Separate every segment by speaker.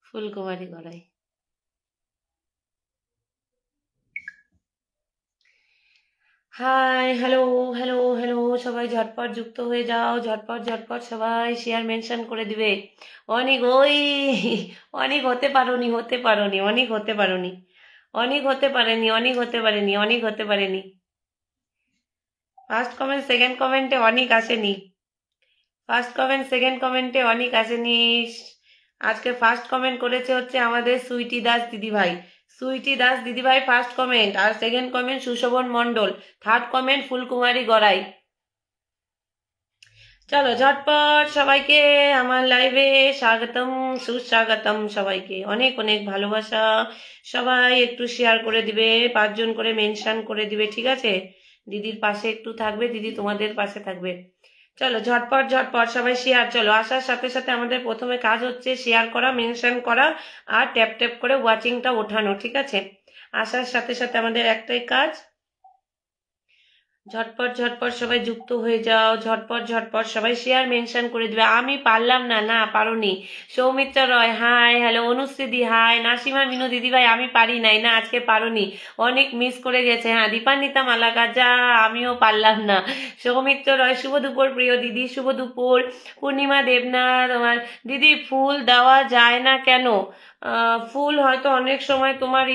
Speaker 1: Phulkumari Garai. Hi, hello, hello, hello, সবাই ঝটপট যুক্ত হয়ে যাও, ঝটপট ঝটপট সবাই শেয়ার মেনশন করে দিবে। অনেক ওই অনেক হতে পারোনি, হতে পারোনি, অনেক হতে পারোনি, অনেক হতে পারেনি, অনেক হতে পারেনি, অনেক হতে পারেনি। ফার্স্ট কমেন্ট সেকেন্ড কমেন্টে অনেক আসেনি, ফার্স্ট কমেন্ট সেকেন্ড কমেন্টে অনেক আসেনি। আজকে ফার্স্ট কমেন্ট করেছে হচ্ছে আমাদের সুইটি দাস দিদিভাই। সুইটি দাস দিদিভাই ফার্স্ট কমেন্ট, আর সেকেন্ড কমেন্ট সুশোভন মণ্ডল, থার্ড কমেন্ট ফুলকুমারী গড়াই। চলো ঝটপট সবাইকে আমার লাইভে স্বাগতম, সুস্বাগতম সবাইকে, অনেক অনেক ভালোবাসা। সবাই একটু শেয়ার করে দিবে, 5 জন করে মেনশন করে দিবে, ঠিক আছে? দিদির পাশে একটু থাকবে, দিদি তোমাদের পাশে থাকবে। চলো ঝটপট ঝটপট সবাই শেয়ার। চলো আসার সাথে সাথে আমাদের প্রথমে কাজ হচ্ছে শেয়ার করা, মেনশন করা আর ট্যাপ ট্যাপ করে ওয়াচিংটা ওঠানো, ঠিক আছে? আসার সাথে সাথে আমাদের একটাই কাজ, ঝটপট ঝটপট সবাই যুক্ত হয়ে যাও, ঝটপট ঝটপট সবাই শেয়ার মেনশন করে দিবে। আমি পারলাম না, না পারোনি। সৌমিত্রা রয় হাই, হ্যালো, অনুশ্রীদি হাই, নাসিমা মিনু দিদিভাই আমি পারি নাই, না আজকে পারোনি, অনেক মিস করে গেছে। হ্যাঁ দীপান্বিতা মালাকা যা, আমিও পারলাম না। সৌমিত্র রয় শুভ দুপুর প্রিয় দিদি, শুভ দুপুর। পূর্ণিমা দেবনাথ তোমার দিদি ফুল দেওয়া যায় না কেন? ফুল হয়তো অনেক সময় তোমার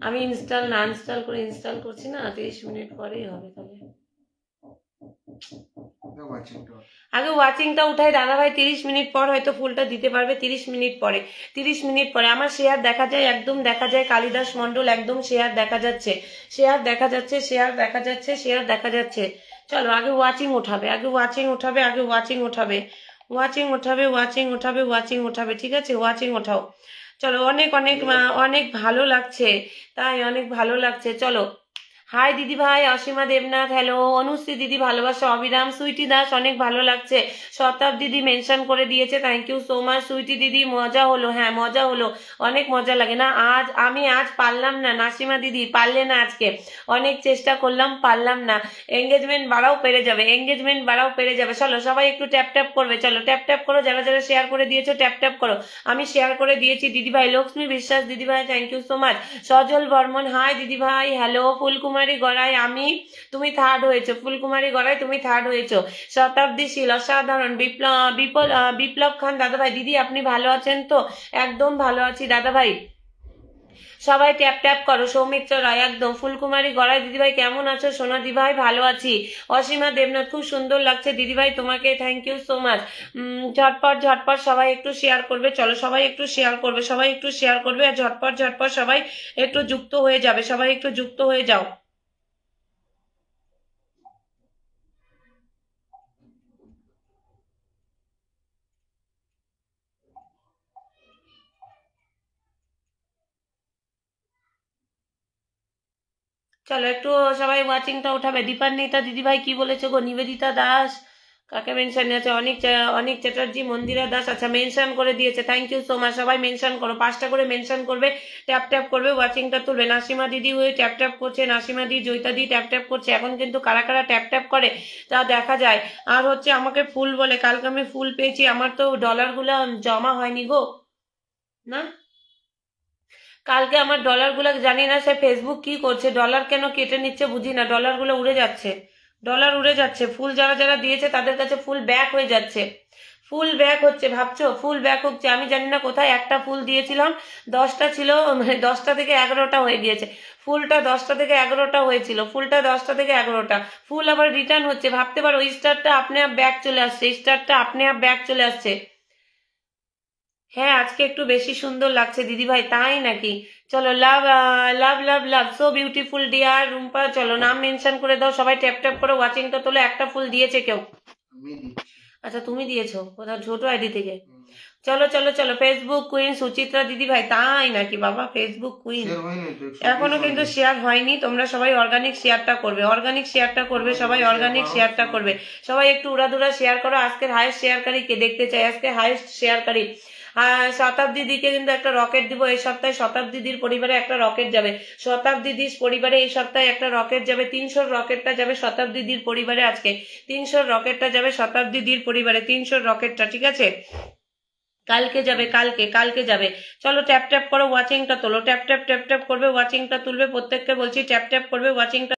Speaker 1: আমি ইনস্টল করে ইনস্টল করছি না, 30 মিনিট পরেই হবে। তাহলে আগে ওয়াচিংটা উঠাই দাদাভাই, 30 মিনিট পর হয়তো ফুলটা দিতে পারবে, 30 মিনিট পরে, 30 মিনিট পরে আমার শেয়ার দেখা যায়, একদম দেখা যায়। কালিদাস মণ্ডল একদম শেয়ার দেখা যাচ্ছে, শেয়ার দেখা যাচ্ছে, শেয়ার দেখা যাচ্ছে, শেয়ার দেখা যাচ্ছে। চলো আগে ওয়াচিং উঠাবে, আগে ওয়াচিং উঠাবে, আগে ওয়াচিং উঠাবে, ওয়াচিং উঠাবে, ওয়াচিং উঠাবে, ওয়াচিং উঠাবে, ঠিক আছে? ওয়াচিং ওঠাও। চলো অনেক অনেক অনেক ভালো লাগছে, তাই অনেক ভালো লাগছে। চলো হাই দিদি ভাই, অসীমা দেবনাথ হ্যালো, অনুশ্রী দিদি ভালোবাসা, অবিরাম, সুইটি দাস অনেক ভালো লাগছে, শতাব দিদি মেনশন করে দিয়েছে, thank you so much Sweety দিদি। মজা হলো, হ্যাঁ মজা হলো, অনেক মজা লাগে না? আজ পারলাম না, নাসিমা দিদি পারলে না আজকে, অনেক চেষ্টা করলাম পারলাম না। এঙ্গেজমেন্ট বাড়াও, পেরে যাবে, এঙ্গেজমেন্ট বাড়াও, পেরে যাবে। চলো সবাই একটু ট্যাপ ট্যাপ করবে, চলো ট্যাপ ট্যাপ করো, যারা যারা শেয়ার করে দিয়েছো ট্যাপ ট্যাপ করো। আমি শেয়ার করে দিয়েছি দিদিভাই। লক্ষ্মী বিশ্বাস দিদিভাই thank you so much. Sajal Barman hi দিদিভাই, হ্যালো। ফুলকুমারী গড়াই তুমি থার্ড হয়েছো, ফুলকুমারী গড়াই তুমি থার্ড হয়েছো। শতাব্দীশীল অসাধারণ। বিপ্লব খান দাদাভাই দিদি আপনি ভালো আছেন তো? একদম ভালো আছি দাদাভাই, সবাই ট্যাপ ট্যাপ করো। সৌমিত্র রায় একদম। ফুলকুমারী গড়াই দিদিভাই কেমন আছো? সোনা দিদিভাই ভালো আছি। অসীমা দেবনাথ খুব সুন্দর লাগছে দিদিভাই তোমাকে, থ্যাংক ইউ সো মাচ। ঝটপট ঝটপট সবাই একটু শেয়ার করবে, চলো সবাই একটু শেয়ার করবে, সবাই একটু শেয়ার করবে, আর ঝটপট ঝটপট সবাই একটু যুক্ত হয়ে যাবে, সবাই একটু যুক্ত হয়ে যাও। চলো একটু সবাই ওয়াচিংটা উঠাবে। দীপান্বিতা দিদিভাই কি বলেছো গো? নিবেদিতা দাস কাকে মেনশন আছে? অনেক চ্যাটার্জি, মন্দিরা দাস, আচ্ছা মেনশন করে দিয়েছে, থ্যাংক ইউ সো মাচ। সবাই মেনশন করো, 5টা করে মেনশন করবে, ট্যাপ ট্যাপ করবে, ওয়াচিংটা তুলবে। নাসিমা দিদি হয়ে ট্যাপ ট্যাপ করছে, নাসিমা দি, জয়িতা দি ট্যাপ ট্যাপ করছে। এখন কিন্তু কারা কারা ট্যাপ ট্যাপ করে তা দেখা যায়। আর হচ্ছে আমাকে ফুল বলে, কালকে আমি ফুল পেয়েছি, আমার তো ডলারগুলো জমা হয়নি গো, না কালকে আমার ডলারগুলো জানি না সে ফেসবুক কি করছে, ডলার কেন কেটে নিচ্ছে বুঝি না, ডলারগুলো উড়ে যাচ্ছে, ডলার উড়ে যাচ্ছে। ফুল যারা যারা দিয়েছে তাদের কাছে ফুল ব্যাক হয়ে যাচ্ছে, ফুল ব্যাক হচ্ছে, ভাবছো ফুল ব্যাক হচ্ছে, আমি জানি না কোথায়। একটা ফুল দিয়েছিলাম 10টা ছিল, মানে 10টা থেকে 11টা হয়ে গিয়েছে। ফুলটা 10টা থেকে 11টা হয়েছিল, ফুলটা 10টা থেকে 11টা, ফুল আবার রিটার্ন হচ্ছে। ভাবতে পারো স্টারটা আপনি আপ ব্যাক চলে আসছে, স্টারটা আপনি আপ ব্যাক চলে আসছে। হ্যাঁ আজকে একটু বেশি সুন্দর লাগছে দিদিভাই, তাই নাকি? চলো লাভ লাভ লাভ লাভ, সো বিউটিফুল ডিয়ার রুম্পা, চলো নাম মেনশন করে দাও, সবাই ট্যাপ ট্যাপ করে ওয়াচিংটা তোলো। একটা ফুল দিয়েছে কেউ? আচ্ছা তুমি দিয়েছো কোথাও? ছোট আইডি থেকে। চলো চলো চলো, ফেসবুক কুইন সুচিত্রা দিদি ভাই, তাই নাকি বাবা? ফেসবুক কুইন এখনো কিন্তু শেয়ার হয়নি, তোমরা সবাই অর্গানিক শেয়ারটা করবে, অর্গানিক শেয়ারটা করবে, সবাই অর্গানিক শেয়ারটা করবে, সবাই একটু উড়াদুরা শেয়ার করো। আজকের হাইস্ট শেয়ারকারী কে দেখতে চাই? আজকে হাইস্ট শেয়ারকারী শতাব্দী দিকে কিন্তু একটা রকেট দিব এই সপ্তাহে, শতাব্দী দিদির পরিবারে একটা রকেট যাবে, শতাব্দী দিদির পরিবারে এই সপ্তাহে একটা রকেট যাবে, 300 রকেটটা যাবে শতাব্দী দিদির পরিবারে আজকে, 300 রকেটটা যাবে শতাব্দী দিদির পরিবারে, 300 রকেটটা, ঠিক আছে? কালকে যাবে, কালকে যাবে। চলো ট্যাপ ট্যাপ করো, ওয়াচিংটা তোলো, ট্যাপ ট্যাপ ট্যাপ ট্যাপ করবে, ওয়াচিংটা তুলবে, প্রত্যেককে বলছি ট্যাপ ট্যাপ করবে, ওয়াচিংটা